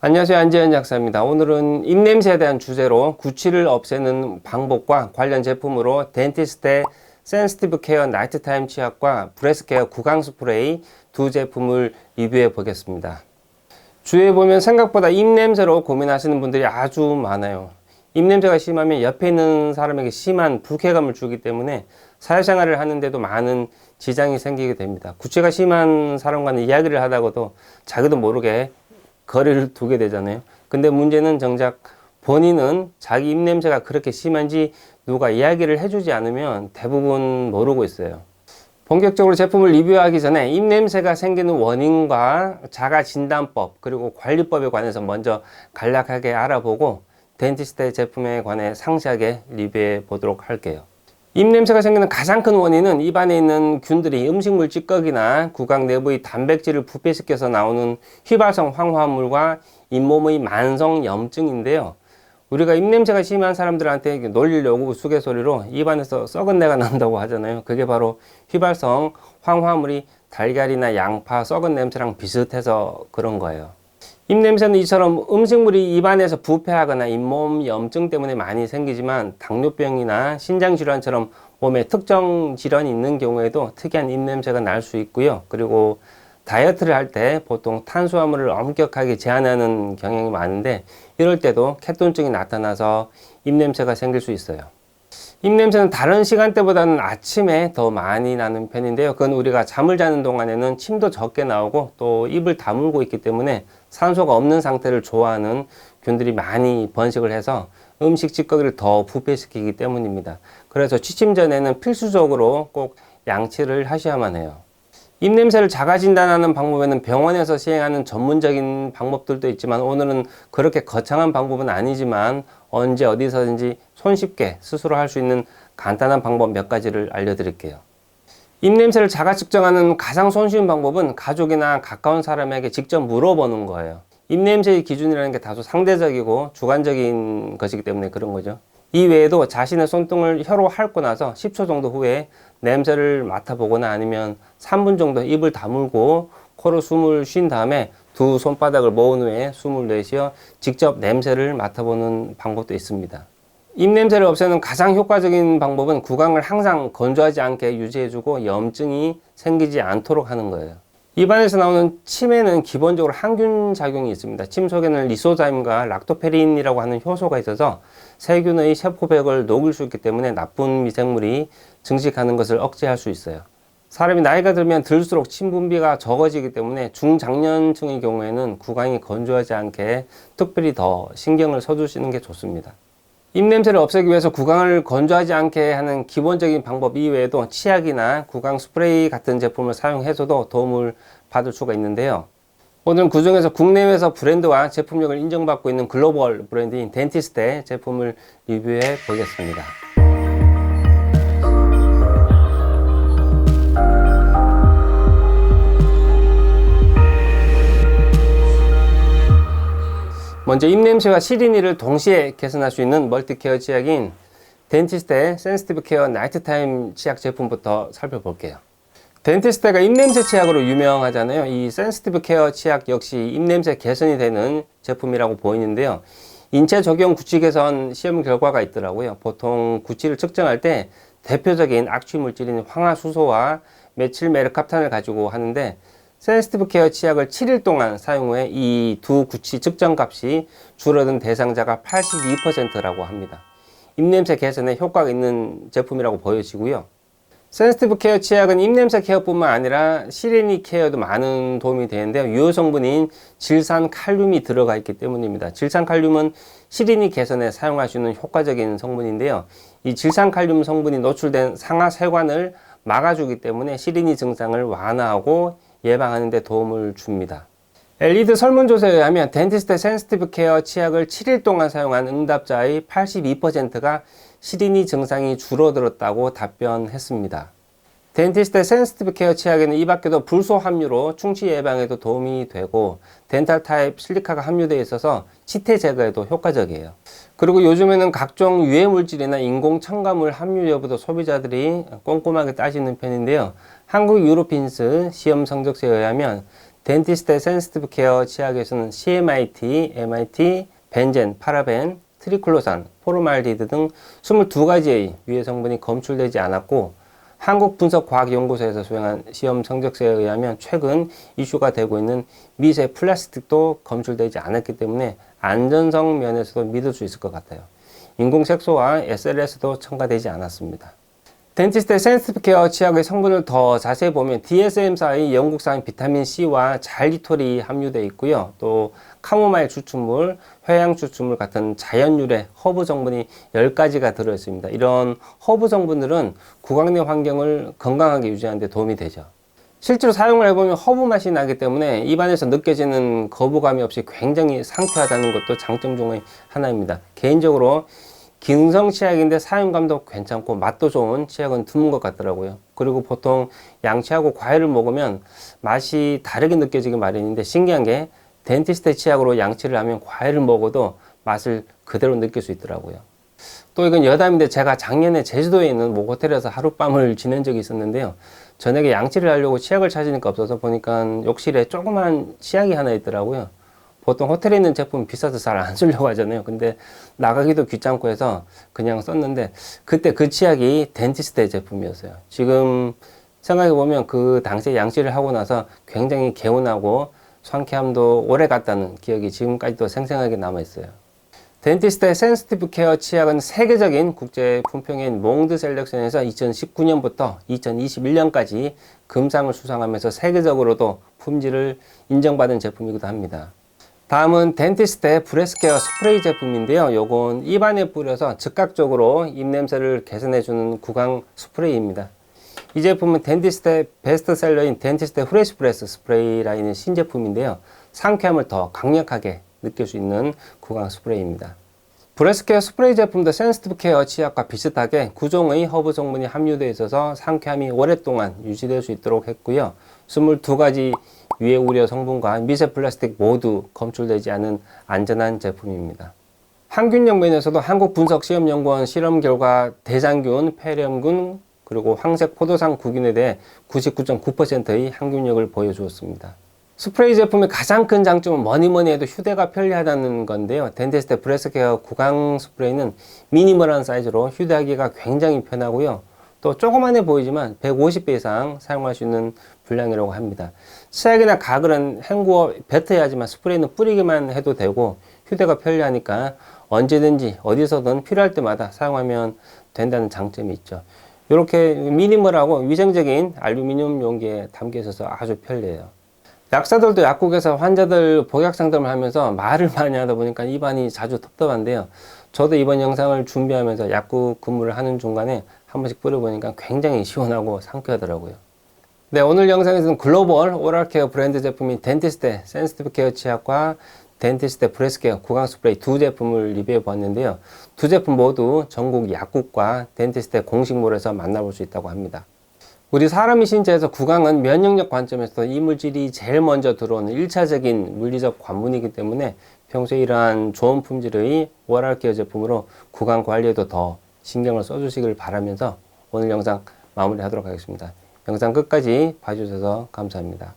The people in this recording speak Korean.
안녕하세요. 안재현 약사입니다. 오늘은 입냄새에 대한 주제로 구취를 없애는 방법과 관련 제품으로 덴티스테 센시티브 케어 나이트타임 치약과 브레스 케어 구강 스프레이 두 제품을 리뷰해 보겠습니다. 주위에 보면 생각보다 입냄새로 고민하시는 분들이 아주 많아요. 입냄새가 심하면 옆에 있는 사람에게 심한 불쾌감을 주기 때문에 사회생활을 하는데도 많은 지장이 생기게 됩니다. 구취가 심한 사람과는 이야기를 하다가도 자기도 모르게 거리를 두게 되잖아요. 근데 문제는 정작 본인은 자기 입냄새가 그렇게 심한지 누가 이야기를 해주지 않으면 대부분 모르고 있어요. 본격적으로 제품을 리뷰하기 전에 입냄새가 생기는 원인과 자가진단법 그리고 관리법에 관해서 먼저 간략하게 알아보고 덴티스테 제품에 관해 상세하게 리뷰해 보도록 할게요. 입냄새가 생기는 가장 큰 원인은 입안에 있는 균들이 음식물 찌꺼기나 구강 내부의 단백질을 부패시켜서 나오는 휘발성 황화물과 잇몸의 만성 염증인데요. 우리가 입냄새가 심한 사람들한테 놀리려고 우스갯소리로 입안에서 썩은 내가 난다고 하잖아요. 그게 바로 휘발성 황화물이 달걀이나 양파 썩은 냄새랑 비슷해서 그런 거예요. 입냄새는 이처럼 음식물이 입안에서 부패하거나 잇몸 염증 때문에 많이 생기지만 당뇨병이나 신장질환처럼 몸에 특정 질환이 있는 경우에도 특이한 입냄새가 날 수 있고요. 그리고 다이어트를 할 때 보통 탄수화물을 엄격하게 제한하는 경향이 많은데 이럴 때도 케톤증이 나타나서 입냄새가 생길 수 있어요. 입냄새는 다른 시간대보다는 아침에 더 많이 나는 편인데요. 그건 우리가 잠을 자는 동안에는 침도 적게 나오고 또 입을 다물고 있기 때문에 산소가 없는 상태를 좋아하는 균들이 많이 번식을 해서 음식 찌꺼기를 더 부패시키기 때문입니다. 그래서 취침 전에는 필수적으로 꼭 양치를 하셔야만 해요. 입냄새를 자가 진단하는 방법에는 병원에서 시행하는 전문적인 방법들도 있지만 오늘은 그렇게 거창한 방법은 아니지만 언제 어디서든지 손쉽게 스스로 할 수 있는 간단한 방법 몇 가지를 알려드릴게요. 입냄새를 자가 측정하는 가장 손쉬운 방법은 가족이나 가까운 사람에게 직접 물어보는 거예요. 입냄새의 기준이라는 게 다소 상대적이고 주관적인 것이기 때문에 그런 거죠. 이 외에도 자신의 손등을 혀로 핥고 나서 10초 정도 후에 냄새를 맡아보거나 아니면 3분 정도 입을 다물고 코로 숨을 쉰 다음에 두 손바닥을 모은 후에 숨을 내쉬어 직접 냄새를 맡아보는 방법도 있습니다. 입냄새를 없애는 가장 효과적인 방법은 구강을 항상 건조하지 않게 유지해주고 염증이 생기지 않도록 하는 거예요. 입안에서 나오는 침에는 기본적으로 항균 작용이 있습니다. 침 속에는 리소자임과 락토페린이라고 하는 효소가 있어서 세균의 세포벽을 녹일 수 있기 때문에 나쁜 미생물이 증식하는 것을 억제할 수 있어요. 사람이 나이가 들면 들수록 침 분비가 적어지기 때문에 중장년층의 경우에는 구강이 건조하지 않게 특별히 더 신경을 써주시는 게 좋습니다. 입냄새를 없애기 위해서 구강을 건조하지 않게 하는 기본적인 방법 이외에도 치약이나 구강 스프레이 같은 제품을 사용해서도 도움을 받을 수가 있는데요. 오늘은 그 중에서 국내외에서 브랜드와 제품력을 인정받고 있는 글로벌 브랜드인 덴티스테 제품을 리뷰해 보겠습니다. 먼저 입냄새와 시린이를 동시에 개선할 수 있는 멀티케어 치약인 덴티스테 센시티브 케어 나이트타임 치약 제품부터 살펴볼게요. 덴티스테가 입냄새 치약으로 유명하잖아요. 이 센시티브 케어 치약 역시 입냄새 개선이 되는 제품이라고 보이는데요. 인체 적용 구취 개선 시험 결과가 있더라고요. 보통 구취를 측정할 때 대표적인 악취 물질인 황화수소와 메칠메르캅탄을 가지고 하는데 센시티브 케어 치약을 7일 동안 사용 후에 이 두 구취 측정 값이 줄어든 대상자가 82%라고 합니다. 입냄새 개선에 효과가 있는 제품이라고 보여지고요. 센시티브 케어 치약은 입냄새 케어뿐만 아니라 시린이 케어도 많은 도움이 되는데요. 유효 성분인 질산칼륨이 들어가 있기 때문입니다. 질산칼륨은 시린이 개선에 사용할 수 있는 효과적인 성분인데요. 이 질산칼륨 성분이 노출된 상하세관을 막아주기 때문에 시린이 증상을 완화하고 예방하는 데 도움을 줍니다. 엘리드 설문조사에 의하면 덴티스테 센시티브 케어 치약을 7일 동안 사용한 응답자의 82%가 시린이 증상이 줄어들었다고 답변했습니다. 덴티스테 센시티브 케어 치약에는 이 밖에도 불소 함유로 충치 예방에도 도움이 되고 덴탈 타입 실리카가 함유되어 있어서 치태 제거에도 효과적이에요. 그리고 요즘에는 각종 유해 물질이나 인공 첨가물 함유 여부도 소비자들이 꼼꼼하게 따지는 편인데요. 한국 유로핀스 시험 성적서에 의하면 덴티스트 센시티브 케어 치약에서는 CMIT, MIT, 벤젠, 파라벤, 트리클로산, 포르말디드 등 22가지의 유해 성분이 검출되지 않았고, 한국분석과학연구소에서 수행한 시험 성적서에 의하면 최근 이슈가 되고 있는 미세 플라스틱도 검출되지 않았기 때문에 안전성 면에서도 믿을 수 있을 것 같아요. 인공색소와 SLS도 첨가되지 않았습니다. 덴티스트 센시티브 케어 치약의 성분을 더 자세히 보면 DSM사의 영국산 비타민C와 잘리톨이 함유되어 있고요. 또 카모마일 추출물, 회양 추출물 같은 자연유래 허브 성분이 10가지가 들어있습니다. 이런 허브 성분들은 구강 내 환경을 건강하게 유지하는 데 도움이 되죠. 실제로 사용을 해보면 허브 맛이 나기 때문에 입안에서 느껴지는 거부감이 없이 굉장히 상쾌하다는 것도 장점 중의 하나입니다. 개인적으로 기능성 치약인데 사용감도 괜찮고 맛도 좋은 치약은 드문 것 같더라고요. 그리고 보통 양치하고 과일을 먹으면 맛이 다르게 느껴지기 마련인데, 신기한 게 덴티스트 치약으로 양치를 하면 과일을 먹어도 맛을 그대로 느낄 수 있더라고요. 또 이건 여담인데, 제가 작년에 제주도에 있는 모호텔에서 하룻밤을 지낸 적이 있었는데요. 저녁에 양치를 하려고 치약을 찾으니까 없어서 보니까 욕실에 조그만 치약이 하나 있더라고요. 보통 호텔에 있는 제품 비싸서 잘 안 쓰려고 하잖아요. 근데 나가기도 귀찮고 해서 그냥 썼는데, 그때 그 치약이 덴티스트 제품이었어요. 지금 생각해보면 그 당시에 양치를 하고 나서 굉장히 개운하고 상쾌함도 오래 갔다는 기억이 지금까지도 생생하게 남아있어요. 덴티스트 센시티브 케어 치약은 세계적인 국제 품평인 몽드 셀렉션에서 2019년부터 2021년까지 금상을 수상하면서 세계적으로도 품질을 인정받은 제품이기도 합니다. 다음은 덴티스트 브레스케어 스프레이 제품인데요. 요건 입안에 뿌려서 즉각적으로 입냄새를 개선해주는 구강 스프레이입니다. 이 제품은 덴티스트 베스트셀러인 덴티스트 프레시 브레스 스프레이 라인의 신제품인데요. 상쾌함을 더 강력하게 느낄 수 있는 구강 스프레이입니다. 브레스케어 스프레이 제품도 센시티브 케어 치약과 비슷하게 9종의 허브 성분이 함유되어 있어서 상쾌함이 오랫동안 유지될 수 있도록 했고요. 22가지 유해 우려 성분과 미세 플라스틱 모두 검출되지 않은 안전한 제품입니다. 항균력 면에서도 한국분석시험연구원 실험 결과 대장균, 폐렴균, 그리고 황색 포도상 구균에 대해 99.9%의 항균력을 보여주었습니다. 스프레이 제품의 가장 큰 장점은 뭐니 해도 휴대가 편리하다는 건데요. 덴티스트 브레스케어 구강 스프레이는 미니멀한 사이즈로 휴대하기가 굉장히 편하고요. 또 조그만해 보이지만 150배 이상 사용할 수 있는 분량이라고 합니다. 치약이나 가글은 헹구어 뱉어야 하지만 스프레이는 뿌리기만 해도 되고 휴대가 편리하니까 언제든지 어디서든 필요할 때마다 사용하면 된다는 장점이 있죠. 이렇게 미니멀하고 위생적인 알루미늄 용기에 담겨 있어서 아주 편리해요. 약사들도 약국에서 환자들 복약 상담을 하면서 말을 많이 하다 보니까 입안이 자주 텁텁한데요. 저도 이번 영상을 준비하면서 약국 근무를 하는 중간에 한 번씩 뿌려보니까 굉장히 시원하고 상쾌하더라고요. 네, 오늘 영상에서는 글로벌 오랄케어 브랜드 제품인 덴티스트 센시티브 케어 치약과 덴티스트 브레스케어 구강 스프레이 두 제품을 리뷰해 보았는데요. 두 제품 모두 전국 약국과 덴티스트 공식몰에서 만나볼 수 있다고 합니다. 우리 사람의 신체에서 구강은 면역력 관점에서 이물질이 제일 먼저 들어오는 1차적인 물리적 관문이기 때문에 평소에 이러한 좋은 품질의 오랄케어 제품으로 구강 관리에도 더 신경을 써주시길 바라면서 오늘 영상 마무리하도록 하겠습니다. 영상 끝까지 봐주셔서 감사합니다.